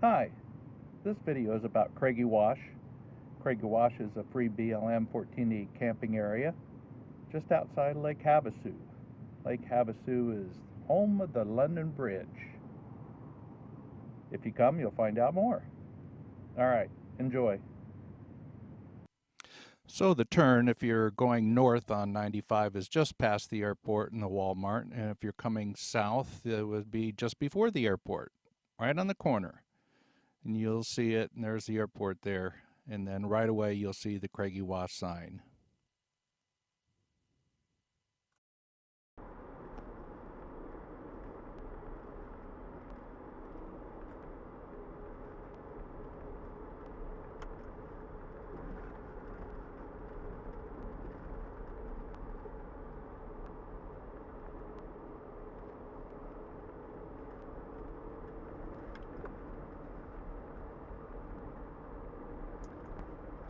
Hi, this video is about Craggy Wash. Craggy Wash is a free BLM 14-day camping area just outside Lake Havasu. Lake Havasu is home of the London Bridge. If you come, you'll find out more. All right, enjoy. So the turn, if you're going north on 95, is just past the airport and the Walmart, and if you're coming south, it would be just before the airport, right on the corner. And you'll see it, and there's the airport there, and then right away you'll see the Craggy Wash sign.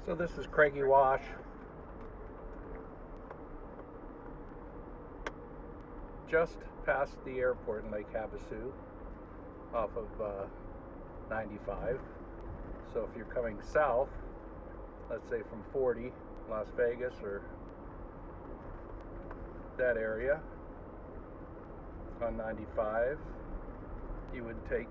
So this is Craggy Wash. Just past the airport in Lake Havasu off of 95. So if you're coming south, let's say from 40, Las Vegas or that area on 95, you would take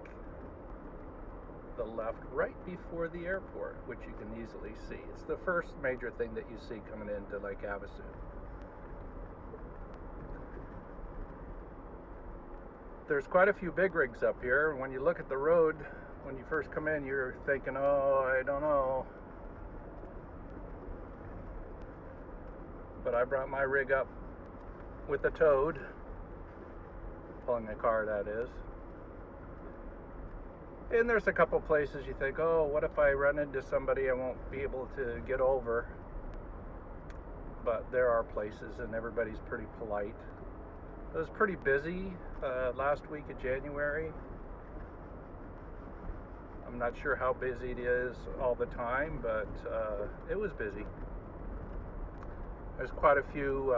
the left right before the airport, which you can easily see. It's the first major thing that you see coming into Lake Havasu. There's quite a few big rigs up here. When you look at the road, when you first come in, you're thinking, oh, I don't know. But I brought my rig up with a toad, pulling a car, that is. And there's a couple places you think, oh, what if I run into somebody I won't be able to get over? But there are places, and everybody's pretty polite. It was pretty busy last week of January. I'm not sure how busy it is all the time, but it was busy. There's quite a few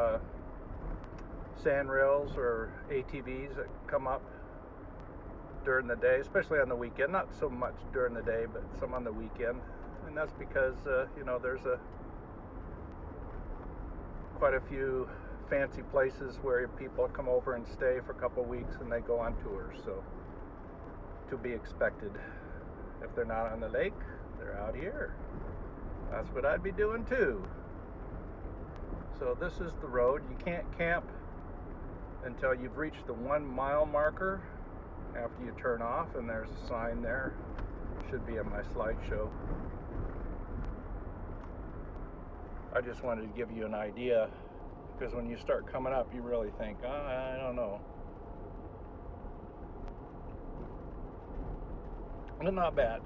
sand rails or ATVs that come up during the day, especially on the weekend. Not so much during the day, but some on the weekend. And that's because there's quite a few fancy places where people come over and stay for a couple of weeks and they go on tours. So to be expected. If they're not on the lake, they're out here. That's what I'd be doing too. So this is the road. You can't camp until you've reached the 1 mile marker after you turn off, and there's a sign there. Should be on my slideshow. I just wanted to give you an idea, because when you start coming up, you really think, I don't know. But not bad.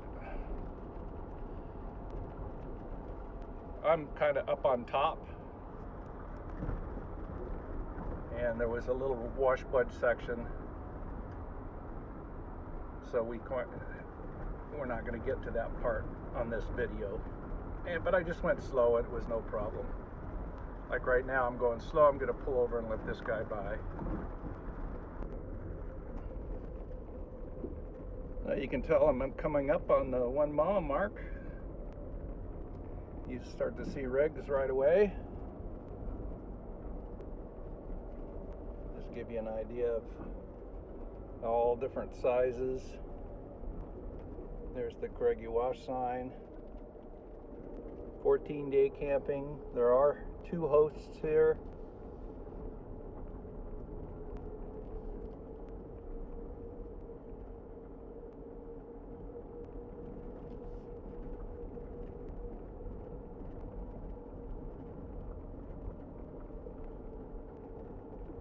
I'm kind of up on top, and there was a little washboard section, so we're not going to get to that part on this video. But I just went slow, and it was no problem. Like right now, I'm going slow. I'm going to pull over and let this guy by. Now you can tell I'm coming up on the 1 mile mark. You start to see rigs right away. Just give you an idea of all different sizes. There's the Craggy Wash sign. 14-day camping. There are 2 hosts here.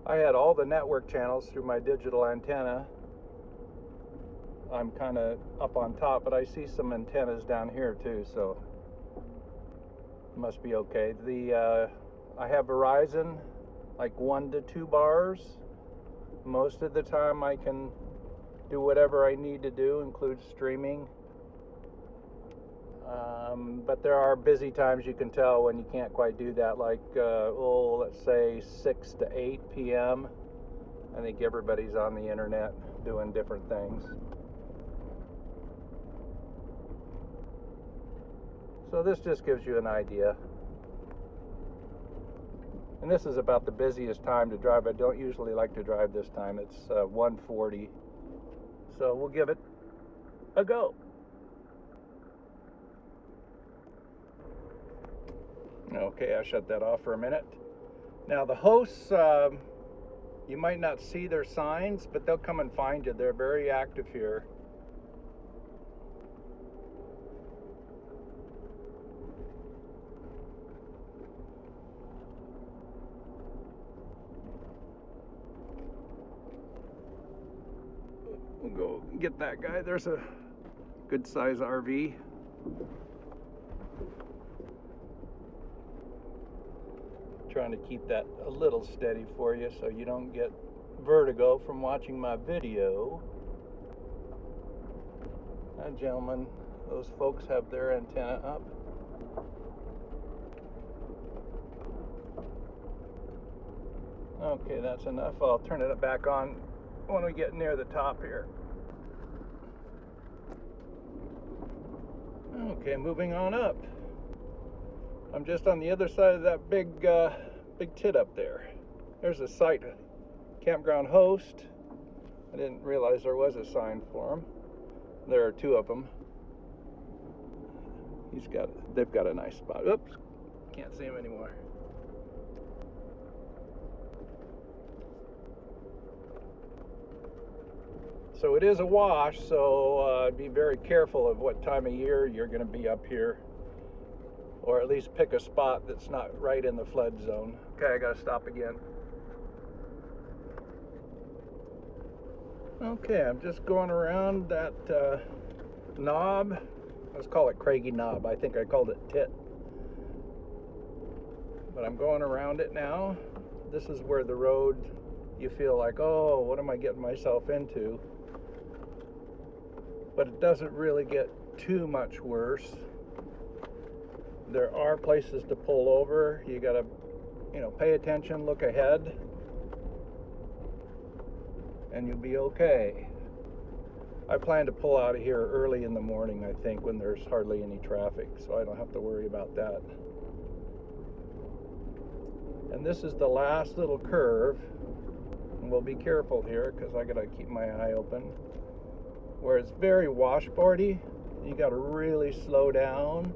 I had all the network channels through my digital antenna. I'm kind of up on top, but I see some antennas down here too, so it must be okay. I have Verizon, like 1 to 2 bars. Most of the time I can do whatever I need to do, include streaming. But there are busy times, you can tell, when you can't quite do that, like let's say 6 to 8 p.m. I think everybody's on the internet doing different things. So this just gives you an idea. And this is about the busiest time to drive. I don't usually like to drive this time. It's 1:40. So we'll give it a go. Okay, I shut that off for a minute. Now the hosts, you might not see their signs, but they'll come and find you. They're very active here. We'll go get that guy. There's a good size RV. Trying to keep that a little steady for you so you don't get vertigo from watching my video. Gentlemen, those folks have their antenna up. Okay, that's enough. I'll turn it back on when we get near the top here. Okay, moving on up. I'm just on the other side of that big tit up there. There's a site, campground host. I didn't realize there was a sign for him. There are two of them. They've got a nice spot. Oops, can't see him anymore. So it is a wash, so be very careful of what time of year you're going to be up here. Or at least pick a spot that's not right in the flood zone. Okay, I gotta stop again. Okay, I'm just going around that knob. Let's call it Craggy knob. I think I called it tit. But I'm going around it now. This is where the road, you feel like, oh, what am I getting myself into? But it doesn't really get too much worse. There are places to pull over. You gotta, pay attention, look ahead, and you'll be okay. I plan to pull out of here early in the morning, I think, when there's hardly any traffic, so I don't have to worry about that. And this is the last little curve, and we'll be careful here because I gotta keep my eye open. Where it's very washboardy, you gotta really slow down.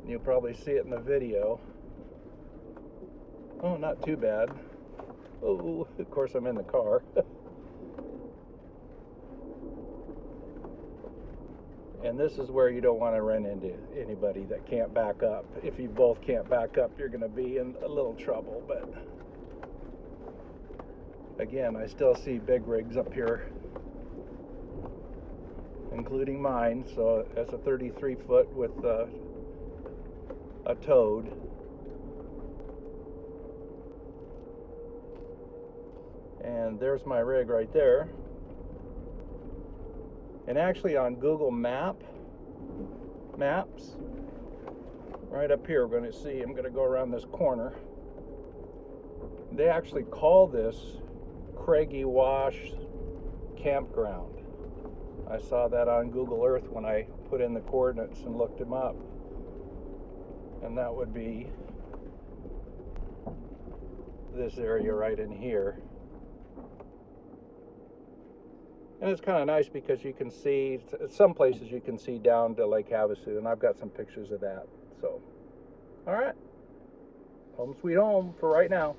You'll probably see it in the video. Oh, not too bad. Oh, of course I'm in the car. And this is where you don't want to run into anybody that can't back up. If you both can't back up, you're going to be in a little trouble. But again, I still see big rigs up here, including mine. So that's a 33 foot with a toad. And there's my rig right there. And actually on Google Maps, right up here, we're going to see, I'm going to go around this corner. They actually call this Craggy Wash Campground. I saw that on Google Earth when I put in the coordinates and looked them up. And that would be this area right in here. And it's kind of nice because you can see, some places you can see down to Lake Havasu, and I've got some pictures of that. So, all right, home sweet home for right now.